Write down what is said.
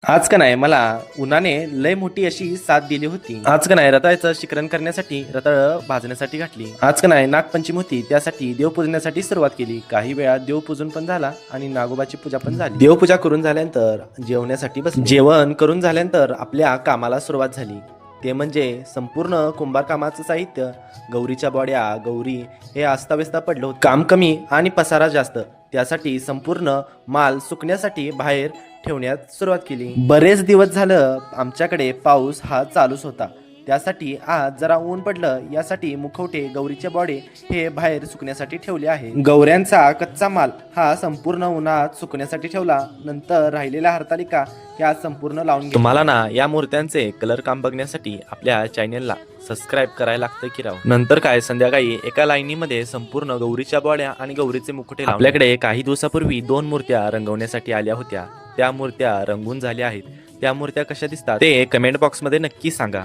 आज का नाही मला उन्हाने लय मोठी अशी साथ दिली होती. आज का नाही रताळ्याचं शिकरण करण्यासाठी रताळ भाजण्यासाठी घातली. आज का नाही नागपंचमी होती, त्यासाठी देवपूजण्यासाठी सुरुवात केली. काही वेळा देवपूजन पण झाला आणि नागोबाची पूजा पण झाली. देवपूजा करून झाल्यानंतर जेवण्यासाठी बसले. जेवण करून झाल्यानंतर आपल्या कामाला सुरुवात झाली. ते म्हणजे संपूर्ण कुंभार कामाचं साहित्य, गौरीच्या बॉड्या, गौरी हे अस्ताव्यस्त पडलं होतं. काम कमी आणि पसारा जास्त, त्यासाठी संपूर्ण माल सुकण्यासाठी बाहेर ठेवण्यात सुरुवात केली. बरेच दिवस झालं आमच्याकडे पाऊस हा चालूच होता, त्यासाठी आज जरा ऊन पडलं, यासाठी मुखवटे, गौरीचे बॉडे हे बाहेर सुकण्यासाठी ठेवले आहे. गौऱ्यांचा कच्चा माल हा संपूर्ण उन्हात सुकण्यासाठी ठेवला. नंतर राहिलेल्या हरतालिका ह्या संपूर्ण लावून घेतल्या. तुम्हाला ना या मूर्त्यांचे कलर काम बघण्यासाठी आपल्या चॅनेलला सबस्क्राईब करायला लागतं की राव. नंतर काय संध्याकाळी एका लाईनीमध्ये संपूर्ण गौरीच्या बॉड्या आणि गौरीचे मुकुटे आपल्याकडे काही दिवसापूर्वी 2 मूर्त्या रंगवण्यासाठी आल्या होत्या. त्या मूर्त्या रंगून झाल्या आहेत. त्या मूर्त्या कशा दिसतात ते कमेंट बॉक्समध्ये नक्की सांगा.